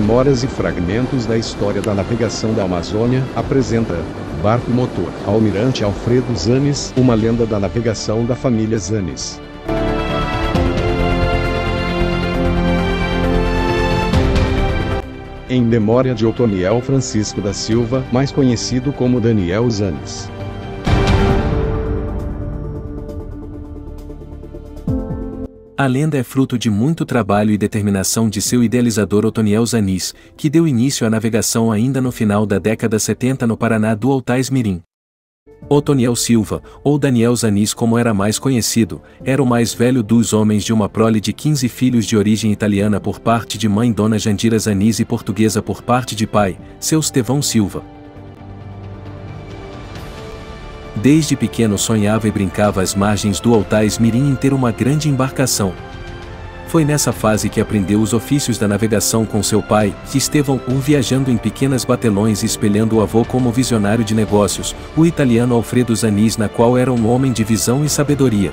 Memórias e Fragmentos da História da Navegação da Amazônia, apresenta Barco Motor, Almirante Alfredo Zanes, uma lenda da navegação da família Zanes. Em memória de Otoniel Francisco da Silva, mais conhecido como Daniel Zanes. A lenda é fruto de muito trabalho e determinação de seu idealizador Otoniel Zanes, que deu início à navegação ainda no final da década 70 no Paraná do Altais-Mirim. Otoniel Silva, ou Daniel Zanes como era mais conhecido, era o mais velho dos homens de uma prole de 15 filhos de origem italiana por parte de mãe Dona Jandira Zanes e portuguesa por parte de pai, seu Estevão Silva. Desde pequeno sonhava e brincava às margens do Altais-Mirim em ter uma grande embarcação. Foi nessa fase que aprendeu os ofícios da navegação com seu pai, Estevão, viajando em pequenas batelões e espelhando o avô como visionário de negócios, o italiano Alfredo Zanes, na qual era um homem de visão e sabedoria.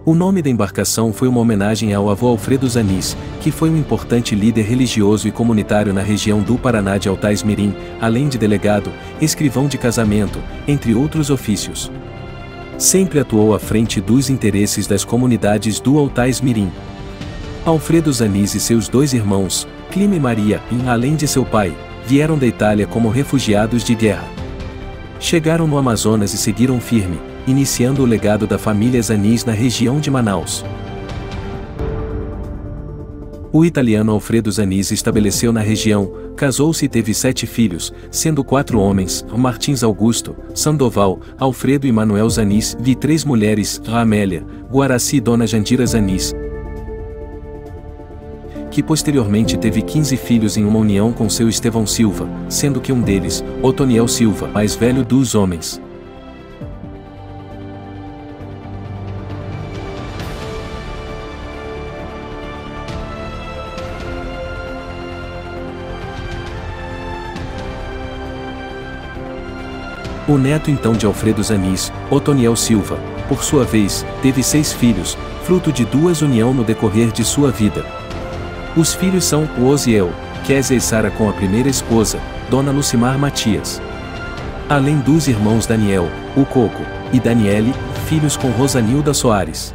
O nome da embarcação foi uma homenagem ao avô Alfredo Zanes, que foi um importante líder religioso e comunitário na região do Paraná de Altais-Mirim, além de delegado, escrivão de casamento, entre outros ofícios. Sempre atuou à frente dos interesses das comunidades do Altais-Mirim. Alfredo Zanes e seus dois irmãos, Clima e Maria, além de seu pai, vieram da Itália como refugiados de guerra. Chegaram no Amazonas e seguiram firme, iniciando o legado da família Zanes na região de Manaus. O italiano Alfredo Zanes estabeleceu na região, casou-se e teve 7 filhos, sendo 4 homens, Martins Augusto, Sandoval, Alfredo e Manuel Zanes, e 3 mulheres, Amélia, Guaraci e Dona Jandira Zanes, que posteriormente teve 15 filhos em uma união com seu Estevão Silva, sendo que um deles, Otoniel Silva, mais velho dos homens. O neto então de Alfredo Zanes, Otoniel Silva, por sua vez, teve 6 filhos, fruto de 2 uniões no decorrer de sua vida. Os filhos são o Osiel, Késia e Sara com a primeira esposa, Dona Lucimar Matias. Além dos irmãos Daniel, o Coco, e Daniele, filhos com Rosanilda Soares.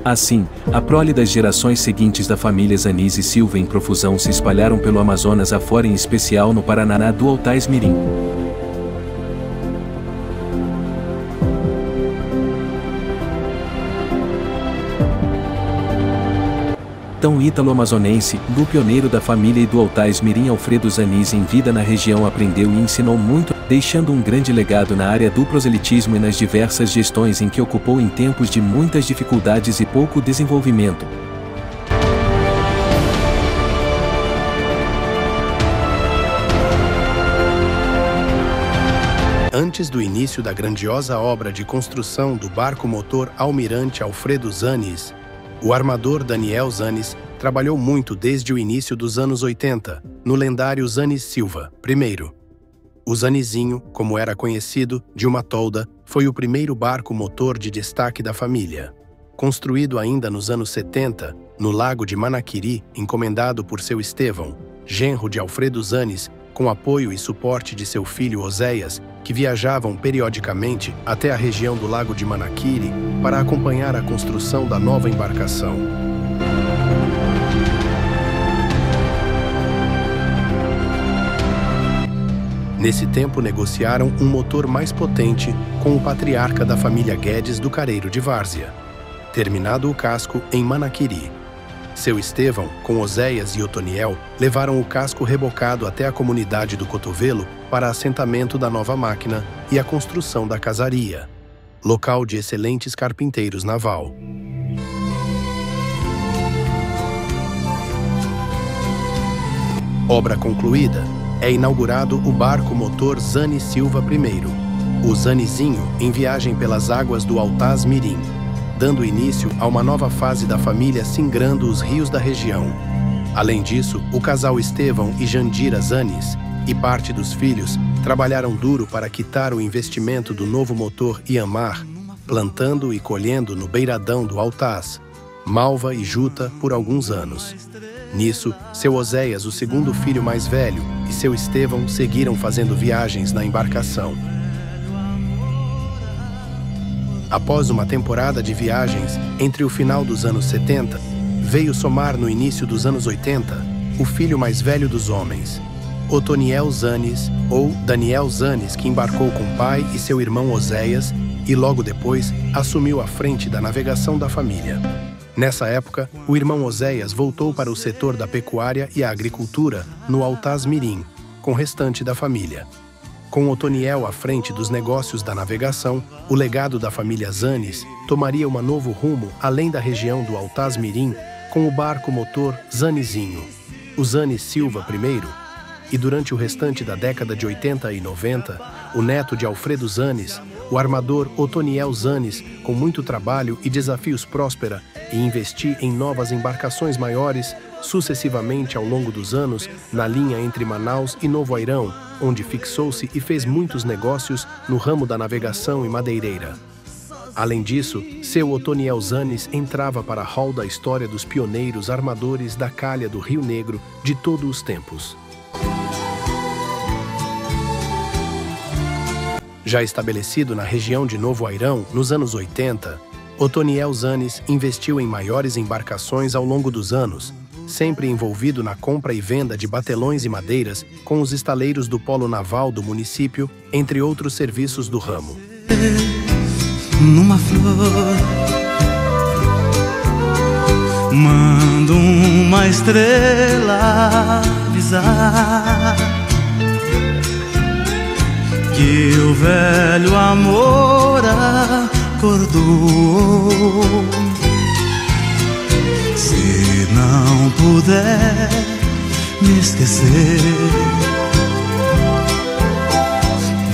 Assim, a prole das gerações seguintes da família Zanes e Silva em profusão se espalharam pelo Amazonas afora, em especial no Paraná do Altais-Mirim. Tão ítalo-amazonense, do pioneiro da família e do Altais-Mirim Alfredo Zanes em vida na região aprendeu e ensinou muito, deixando um grande legado na área do proselitismo e nas diversas gestões em que ocupou em tempos de muitas dificuldades e pouco desenvolvimento. Antes do início da grandiosa obra de construção do barco motor Almirante Alfredo Zanes, o armador Daniel Zanes trabalhou muito desde o início dos anos 80, no lendário Zanes Silva I. O Zanezinho, como era conhecido, de uma tolda, foi o primeiro barco motor de destaque da família. Construído ainda nos anos 70, no lago de Manaquiri, encomendado por seu Estevão, genro de Alfredo Zanes, com apoio e suporte de seu filho Oséias, que viajavam periodicamente até a região do lago de Manaquiri para acompanhar a construção da nova embarcação. Nesse tempo negociaram um motor mais potente com o patriarca da família Guedes do Careiro de Várzea. Terminado o casco em Manaquiri, seu Estevão, com Oséias e Otoniel, levaram o casco rebocado até a comunidade do Cotovelo para assentamento da nova máquina e a construção da casaria, local de excelentes carpinteiros naval. Obra concluída, é inaugurado o barco motor Zanes Silva I, o Zanizinho em viagem pelas águas do Altaz Mirim, dando início a uma nova fase da família singrando os rios da região. Além disso, o casal Estevão e Jandira Zanis e parte dos filhos trabalharam duro para quitar o investimento do novo motor Yanmar, plantando e colhendo no beiradão do Altaz, malva e juta por alguns anos. Nisso, seu Oséias, o segundo filho mais velho, e seu Estevão seguiram fazendo viagens na embarcação. Após uma temporada de viagens, entre o final dos anos 70, veio somar no início dos anos 80, o filho mais velho dos homens, Otoniel Zanis, ou Daniel Zanis, que embarcou com o pai e seu irmão Oséias e logo depois assumiu a frente da navegação da família. Nessa época, o irmão Oséias voltou para o setor da pecuária e a agricultura no Altaz Mirim, com o restante da família. Com Otoniel à frente dos negócios da navegação, o legado da família Zanis tomaria um novo rumo além da região do Altaz Mirim com o barco motor Zanizinho, o Zanis Silva I, e durante o restante da década de 80 e 90, o neto de Alfredo Zanis, o armador Otoniel Zanis, com muito trabalho e desafios próspera e investir em novas embarcações maiores, sucessivamente ao longo dos anos, na linha entre Manaus e Novo Airão, onde fixou-se e fez muitos negócios no ramo da navegação e madeireira. Além disso, seu Otoniel Zanis entrava para a hall da história dos pioneiros armadores da calha do Rio Negro de todos os tempos. Já estabelecido na região de Novo Airão, nos anos 80, Otoniel Zanis investiu em maiores embarcações ao longo dos anos, sempre envolvido na compra e venda de batelões e madeiras com os estaleiros do polo naval do município, entre outros serviços do ramo. Numa flor, mando uma estrela avisar que o velho amor acordou. Se não puder me esquecer,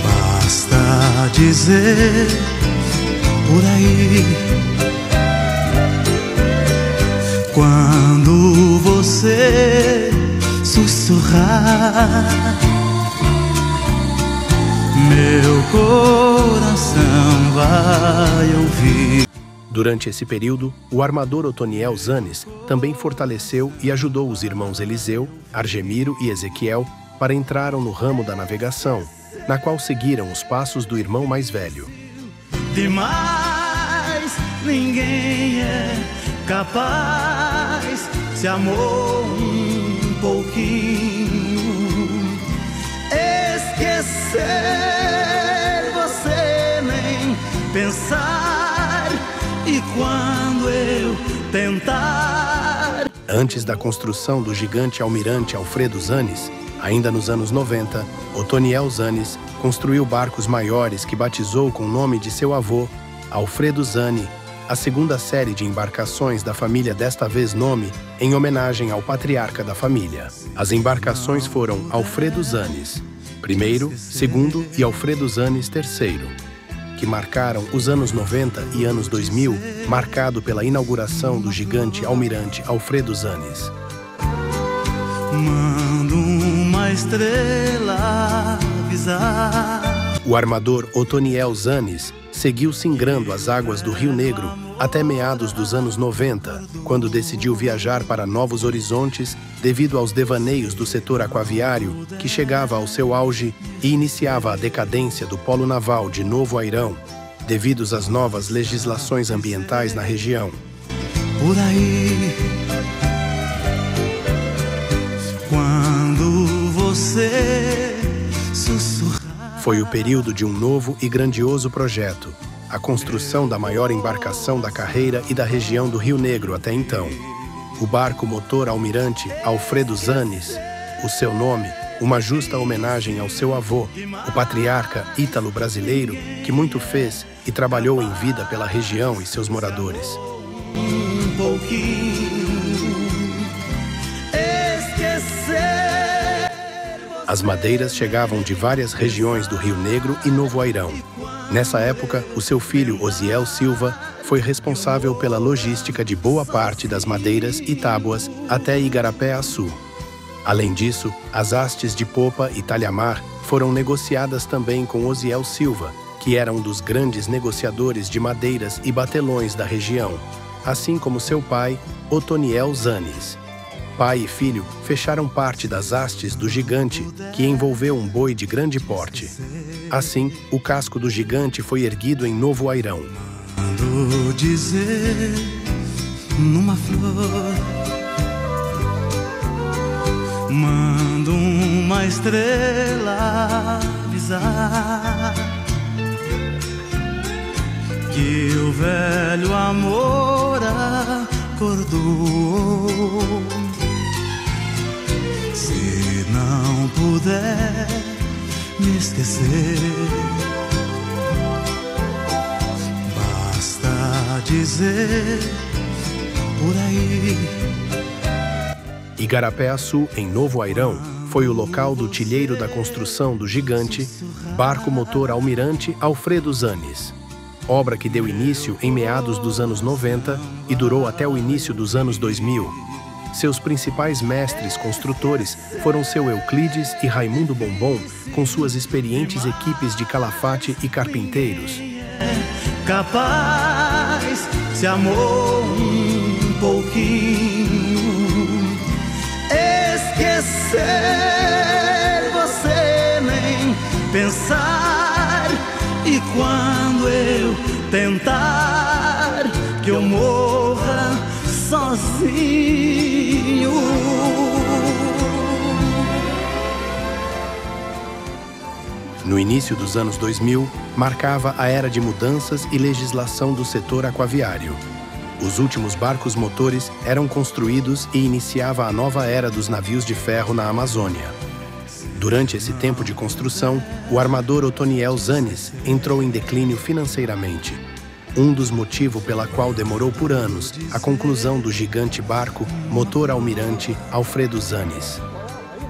basta dizer por aí, quando você sussurrar, meu coração vai ouvir. Durante esse período, o armador Otoniel Zanis também fortaleceu e ajudou os irmãos Eliseu, Argemiro e Ezequiel para entraram no ramo da navegação, na qual seguiram os passos do irmão mais velho. Demais, ninguém é capaz, se amou um pouquinho, esquecer você nem pensar, e quando eu tentar... Antes da construção do gigante almirante Alfredo Zanis, ainda nos anos 90, Otoniel Zanis construiu barcos maiores que batizou com o nome de seu avô, Alfredo Zani, a segunda série de embarcações da família, desta vez nome em homenagem ao patriarca da família. As embarcações foram Alfredo Zanis I, segundo e Alfredo Zanis III, que marcaram os anos 90 e anos 2000, marcado pela inauguração do gigante almirante Alfredo Zanis. Mando uma estrela avisar. O armador Otoniel Zanis seguiu singrando as águas do Rio Negro até meados dos anos 90, quando decidiu viajar para novos horizontes devido aos devaneios do setor aquaviário, que chegava ao seu auge e iniciava a decadência do polo naval de Novo Airão, devido às novas legislações ambientais na região. Por aí, quando você sussurrar... Foi o período de um novo e grandioso projeto, a construção da maior embarcação da carreira e da região do Rio Negro até então. O barco motor almirante Alfredo Zanis, o seu nome, uma justa homenagem ao seu avô, o patriarca ítalo-brasileiro, que muito fez e trabalhou em vida pela região e seus moradores. Um pouquinho, esquecer As madeiras chegavam de várias regiões do Rio Negro e Novo Airão. Nessa época, o seu filho Osiel Silva foi responsável pela logística de boa parte das madeiras e tábuas até Igarapé-Açu. Além disso, as hastes de popa e talhamar foram negociadas também com Osiel Silva, que era um dos grandes negociadores de madeiras e batelões da região, assim como seu pai, Otoniel Zanes. Pai e filho fecharam parte das hastes do gigante, que envolveu um boi de grande porte. Assim, o casco do gigante foi erguido em Novo Airão. Mando dizer numa flor, mando uma estrela avisar que o velho amor acordou. Se não puder me esquecer, basta dizer por aí. Igarapé-Açu, em Novo Airão, foi o local do tilheiro da construção do gigante barco motor Almirante Alfredo Zanes, obra que deu início em meados dos anos 90 e durou até o início dos anos 2000. Seus principais mestres construtores foram seu Euclides e Raimundo Bombom, com suas experientes equipes de calafate e carpinteiros. Capaz, se amou um pouquinho, esquecer você nem pensar. E quando eu tentar que eu morra sozinho. No início dos anos 2000, marcava a era de mudanças e legislação do setor aquaviário. Os últimos barcos motores eram construídos e iniciava a nova era dos navios de ferro na Amazônia. Durante esse tempo de construção, o armador Otoniel Zanes entrou em declínio financeiramente. Um dos motivos pela qual demorou por anos a conclusão do gigante barco motor Almirante Alfredo Zanes.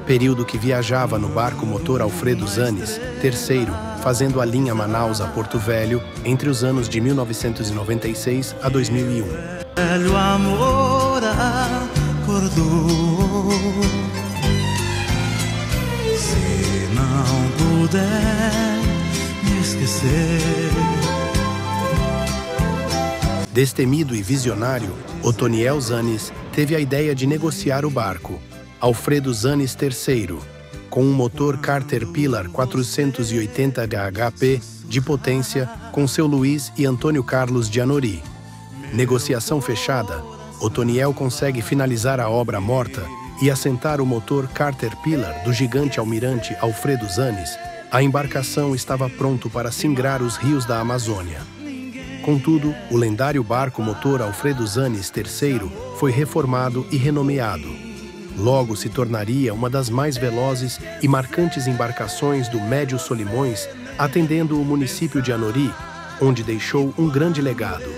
Período que viajava no barco motor Alfredo Zanes, III, fazendo a linha Manaus a Porto Velho entre os anos de 1996 a 2001. Velho amor acordou. Se não puder me esquecer. Destemido e visionário, Otoniel Zanes teve a ideia de negociar o barco Alfredo Zanes III, com um motor Caterpillar 480 HP de potência com seu Luiz e Antônio Carlos de Anori. Negociação fechada, Otoniel consegue finalizar a obra morta e assentar o motor Caterpillar do gigante almirante Alfredo Zanes. A embarcação estava pronto para singrar os rios da Amazônia. Contudo, o lendário barco motor Alfredo Zanes III foi reformado e renomeado. Logo se tornaria uma das mais velozes e marcantes embarcações do Médio Solimões, atendendo o município de Anori, onde deixou um grande legado.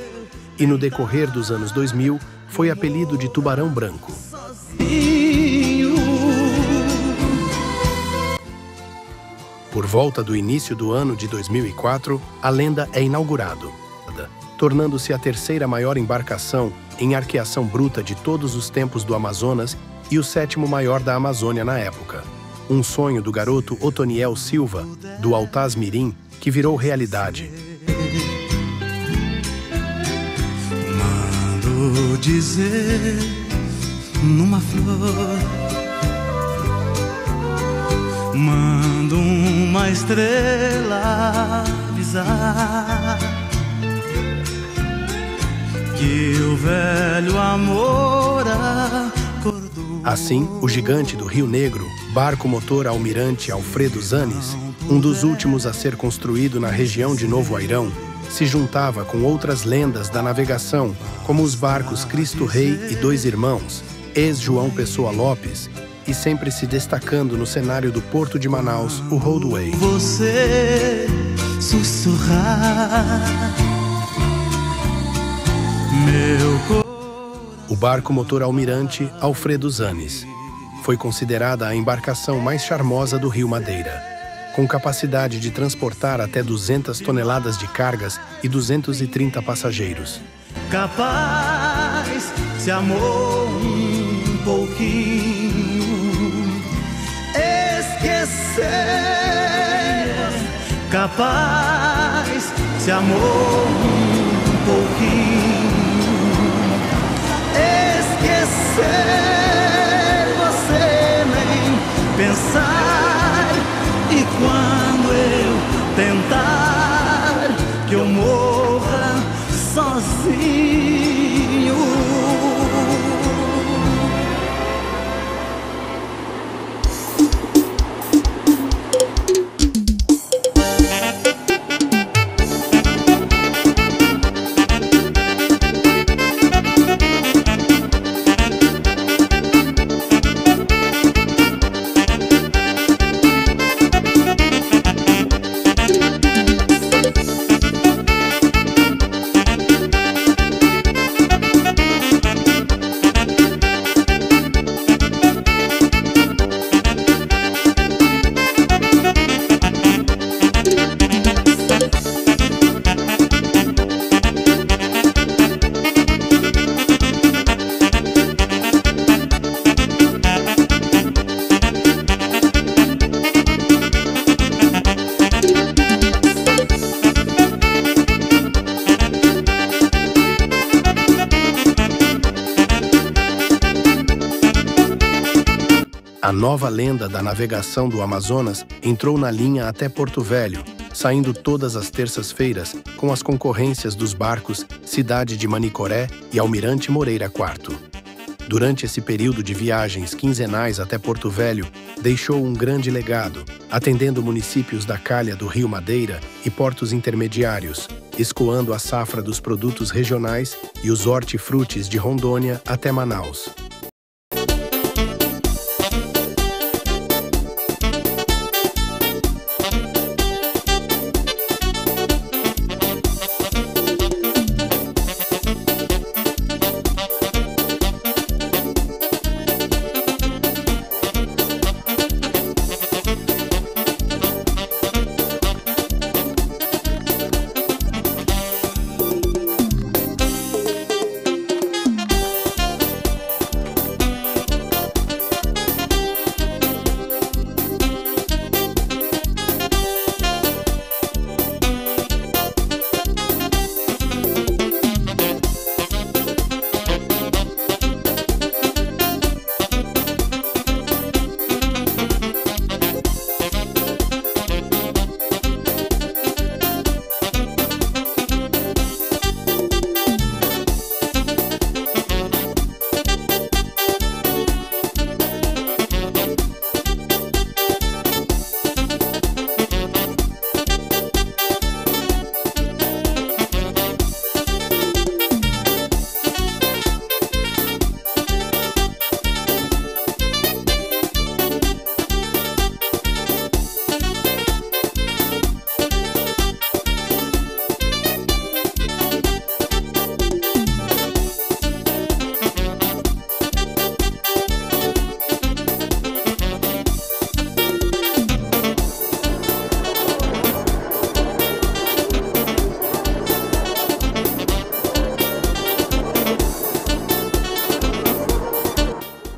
E no decorrer dos anos 2000, foi apelido de Tubarão Branco. Por volta do início do ano de 2004, a lenda é inaugurado, tornando-se a terceira maior embarcação em arqueação bruta de todos os tempos do Amazonas e o sétimo maior da Amazônia na época. Um sonho do garoto Otoniel Silva, do Altaz Mirim, que virou realidade. Mando dizer numa flor, mando uma estrela avisar que o velho amor acordou. Assim, o gigante do Rio Negro, barco motor Almirante Alfredo Zanes, um dos últimos a ser construído na região de Novo Airão, se juntava com outras lendas da navegação, como os barcos Cristo Rei e Dois Irmãos, ex-João Pessoa Lopes, e sempre se destacando no cenário do Porto de Manaus, o Roadway. Você sussurrar meu o barco motor Almirante Alfredo Zanes foi considerada a embarcação mais charmosa do Rio Madeira, com capacidade de transportar até 200 toneladas de cargas e 230 passageiros. Capaz, se amou um pouquinho, esquecer. Capaz, se amou um pouquinho, esquecer. Você nem pensar, e quando eu tentar que eu morra sozinho. A nova lenda da navegação do Amazonas entrou na linha até Porto Velho, saindo todas as terças-feiras com as concorrências dos barcos Cidade de Manicoré e Almirante Moreira IV. Durante esse período de viagens quinzenais até Porto Velho, deixou um grande legado, atendendo municípios da calha do Rio Madeira e portos intermediários, escoando a safra dos produtos regionais e os hortifrutis de Rondônia até Manaus.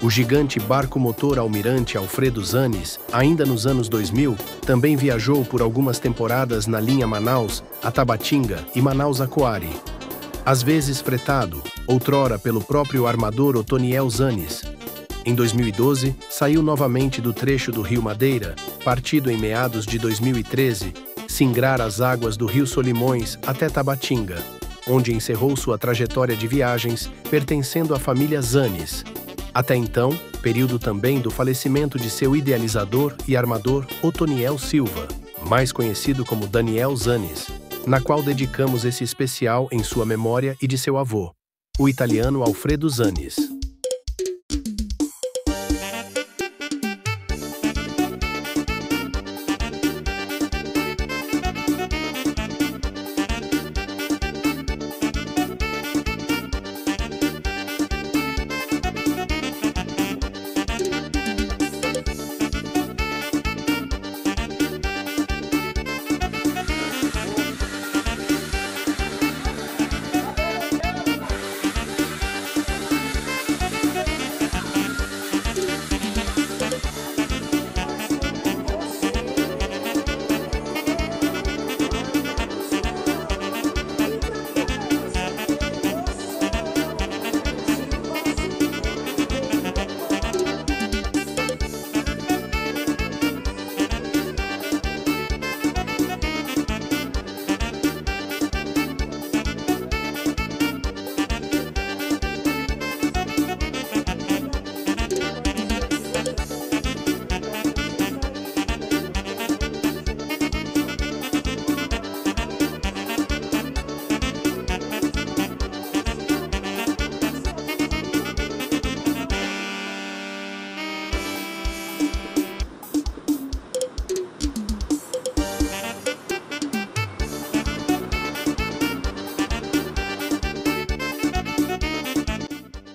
O gigante barco-motor Almirante Alfredo Zanes, ainda nos anos 2000, também viajou por algumas temporadas na linha Manaus a Tabatinga e Manaus a Coari. Às vezes fretado, outrora pelo próprio armador Otoniel Zanes. Em 2012, saiu novamente do trecho do Rio Madeira, partido em meados de 2013, singrar as águas do Rio Solimões até Tabatinga, onde encerrou sua trajetória de viagens pertencendo à família Zanes. Até então, período também do falecimento de seu idealizador e armador Otoniel Silva, mais conhecido como Daniel Zanes, na qual dedicamos esse especial em sua memória e de seu avô, o italiano Alfredo Zanes.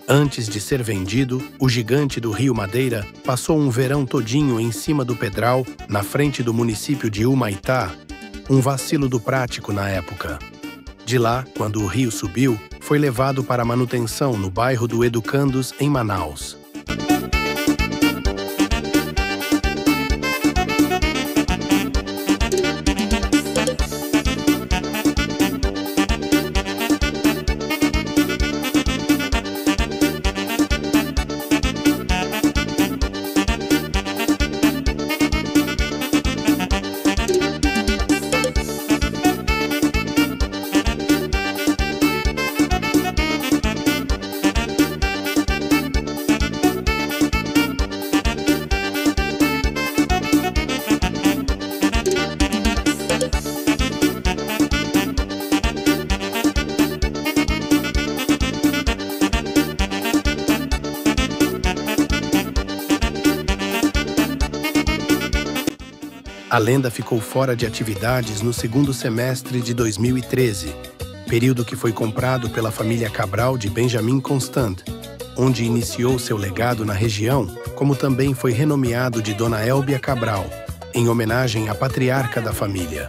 Antes de ser vendido, o gigante do Rio Madeira passou um verão todinho em cima do Pedral, na frente do município de Humaitá, um vacilo do prático na época. De lá, quando o rio subiu, foi levado para manutenção no bairro do Educandos, em Manaus. A lenda ficou fora de atividades no segundo semestre de 2013, período que foi comprado pela família Cabral de Benjamin Constant, onde iniciou seu legado na região, como também foi renomeado de Dona Elbia Cabral, em homenagem à patriarca da família.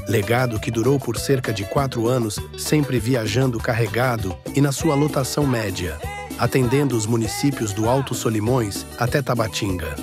Legado que durou por cerca de 4 anos, sempre viajando carregado e na sua lotação média, atendendo os municípios do Alto Solimões até Tabatinga.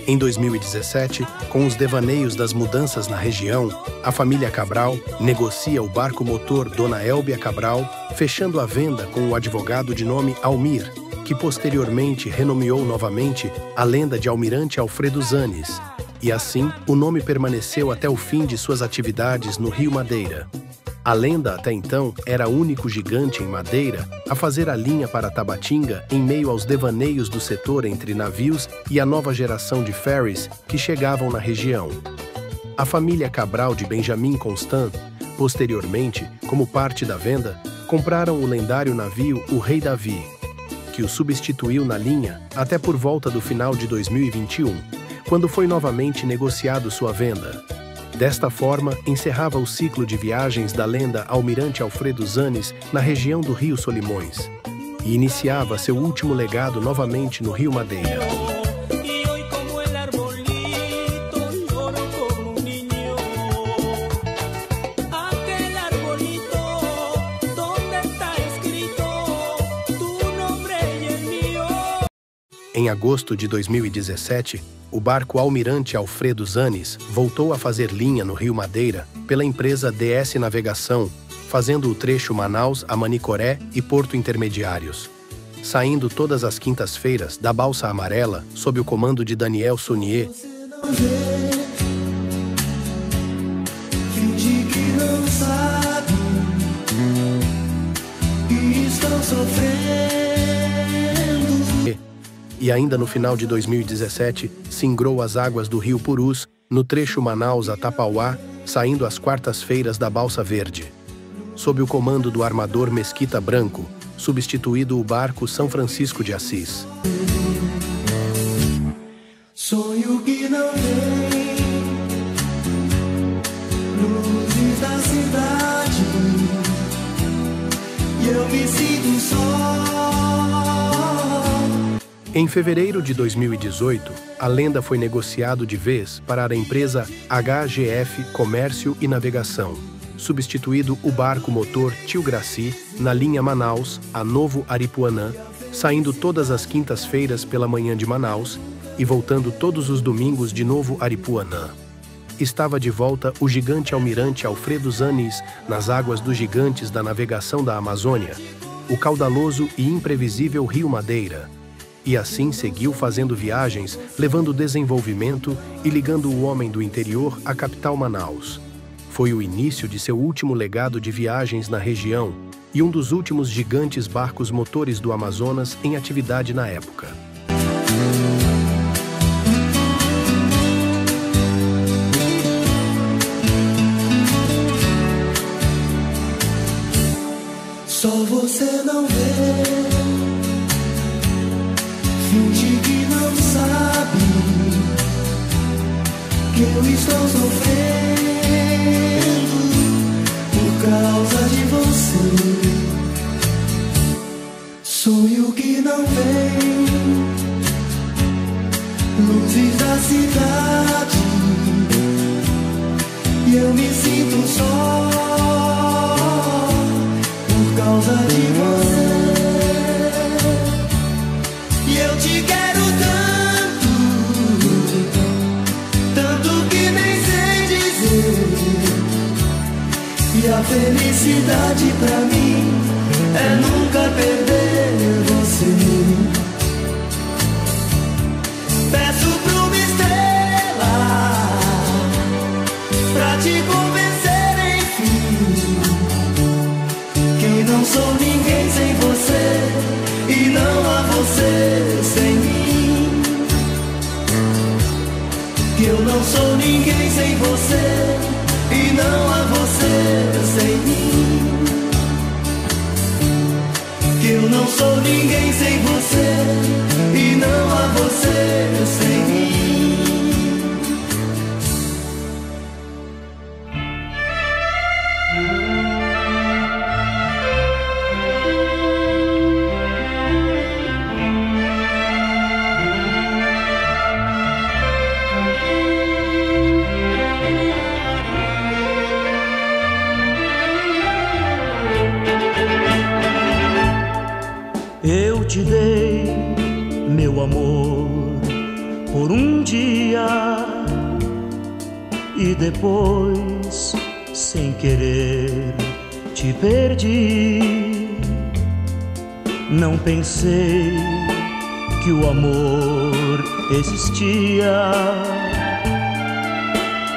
Em 2017, com os devaneios das mudanças na região, a família Cabral negocia o barco motor Dona Elbia Cabral, fechando a venda com o advogado de nome Almir, que posteriormente renomeou novamente a lenda de Almirante Alfredo Zanes, e assim o nome permaneceu até o fim de suas atividades no Rio Madeira. A lenda, até então, era o único gigante em madeira a fazer a linha para Tabatinga em meio aos devaneios do setor entre navios e a nova geração de ferries que chegavam na região. A família Cabral de Benjamin Constant, posteriormente, como parte da venda, compraram o lendário navio o Rei Davi, que o substituiu na linha até por volta do final de 2021, quando foi novamente negociado sua venda. Desta forma, encerrava o ciclo de viagens da lenda Almirante Alfredo Zanes na região do Rio Solimões e iniciava seu último legado novamente no Rio Madeira. Em agosto de 2017, o barco Almirante Alfredo Zanes voltou a fazer linha no Rio Madeira pela empresa DS Navegação, fazendo o trecho Manaus a Manicoré e Porto Intermediários, saindo todas as quintas-feiras da Balsa Amarela sob o comando de Daniel Saunier. Finge que não sabe e estão sofrendo. E ainda no final de 2017, singrou as águas do Rio Purus, no trecho Manaus a Tapauá, saindo às quartas-feiras da Balsa Verde. Sob o comando do armador Mesquita Branco, substituído o barco São Francisco de Assis. Sonho que não vem, luzes da cidade, e eu me sinto só. Em fevereiro de 2018, a lenda foi negociado de vez para a empresa HGF Comércio e Navegação, substituído o barco motor Tio Graci na linha Manaus a Novo Aripuanã, saindo todas as quintas-feiras pela manhã de Manaus e voltando todos os domingos de Novo Aripuanã. Estava de volta o gigante almirante Alfredo Zanis nas águas dos gigantes da navegação da Amazônia, o caudaloso e imprevisível Rio Madeira. E assim seguiu fazendo viagens, levando desenvolvimento e ligando o homem do interior à capital Manaus. Foi o início de seu último legado de viagens na região e um dos últimos gigantes barcos motores do Amazonas em atividade na época. Só você não vê, finge que não sabe que eu estou sofrendo por causa de você. Sonho que não vem, luzes da cidade, e eu me sinto só por causa de você. E eu te quero tanto, tanto que nem sei dizer. E a felicidade pra mim é nunca perder você. Peço pra uma estrela pra te convencer, enfim, que não sou ninguém sem você e não há você sem mim. Que eu não sou ninguém sem você e não há você sem mim. Que eu não sou ninguém sem você e não há você sem mim. Eu te dei meu amor por um dia e depois, sem querer, te perdi. Não pensei que o amor existia,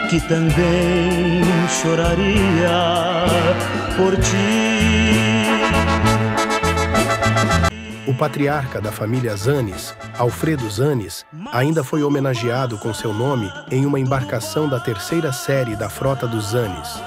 que também choraria por ti. O patriarca da família Zanis, Alfredo Zanis, ainda foi homenageado com seu nome em uma embarcação da terceira série da frota dos Zanis.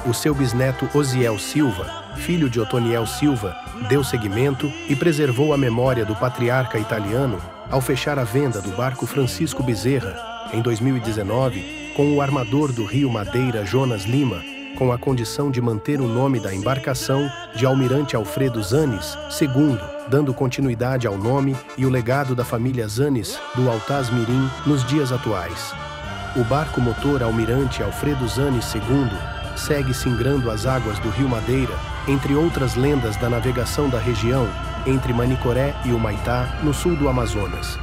O seu bisneto Osiel Silva, filho de Otoniel Silva, deu seguimento e preservou a memória do patriarca italiano ao fechar a venda do barco Francisco Bezerra, em 2019, com o armador do Rio Madeira Jonas Lima, com a condição de manter o nome da embarcação de Almirante Alfredo Zanis II, dando continuidade ao nome e o legado da família Zanis do Altaz Mirim nos dias atuais. O barco motor Almirante Alfredo Zanis II segue singrando as águas do Rio Madeira, entre outras lendas da navegação da região, entre Manicoré e Humaitá, no sul do Amazonas.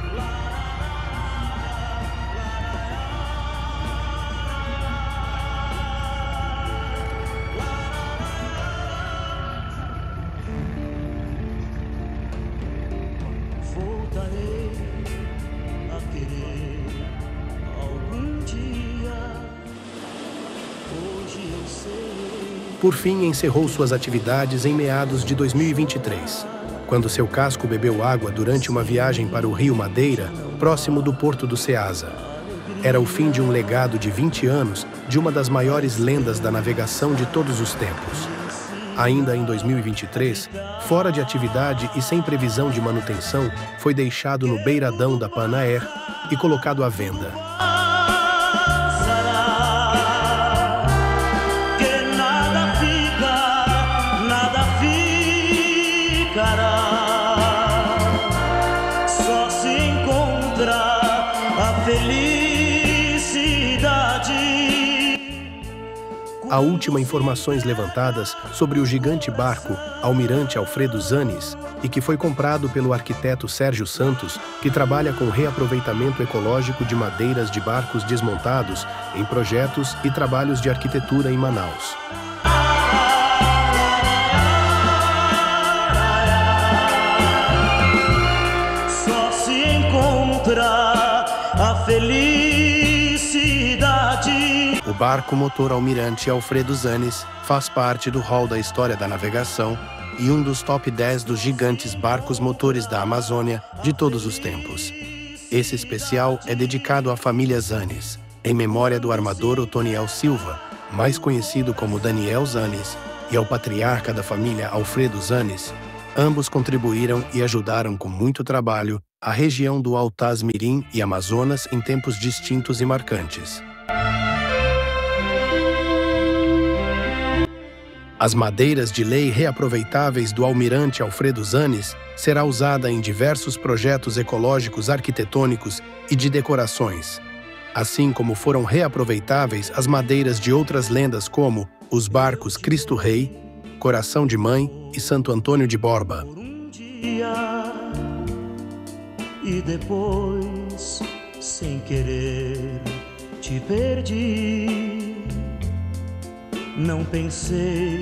Voltarei a querer algum dia. Hoje eu sei. Por fim, encerrou suas atividades em meados de 2023, quando seu casco bebeu água durante uma viagem para o Rio Madeira, próximo do porto do Ceasa. Era o fim de um legado de 20 anos de uma das maiores lendas da navegação de todos os tempos. Ainda em 2023, fora de atividade e sem previsão de manutenção, foi deixado no beiradão da Panair e colocado à venda. Nada ficará, só se a última informações levantadas sobre o gigante barco Almirante Alfredo Zanes e que foi comprado pelo arquiteto Sérgio Santos, que trabalha com reaproveitamento ecológico de madeiras de barcos desmontados em projetos e trabalhos de arquitetura em Manaus. Só se encontra a felicidade. O barco motor Almirante Alfredo Zanes faz parte do hall da história da navegação e um dos top 10 dos gigantes barcos motores da Amazônia de todos os tempos. Esse especial é dedicado à família Zanes, em memória do armador Otoniel Silva, mais conhecido como Daniel Zanes, e ao patriarca da família Alfredo Zanes. Ambos contribuíram e ajudaram com muito trabalho a região do Altaz Mirim e Amazonas em tempos distintos e marcantes. As madeiras de lei reaproveitáveis do Almirante Alfredo Zanes será usada em diversos projetos ecológicos arquitetônicos e de decorações, assim como foram reaproveitáveis as madeiras de outras lendas como os barcos Cristo Rei, Coração de Mãe e Santo Antônio de Borba. E depois, sem querer, te perdi. Não pensei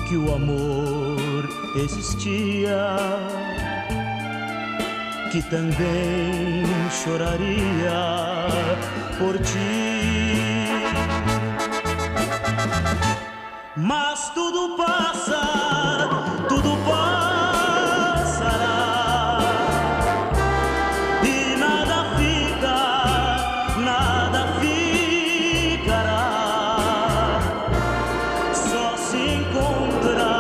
que o amor existia, que também choraria por ti. Mas tudo passa, tudo passará, e nada fica, nada ficará. Só se encontra.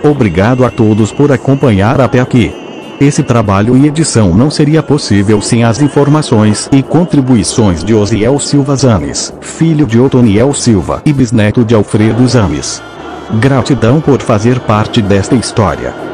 Obrigado a todos por acompanhar até aqui. Esse trabalho e edição não seria possível sem as informações e contribuições de Osiel Silva Zanes, filho de Otoniel Silva e bisneto de Alfredo Zanes. Gratidão por fazer parte desta história.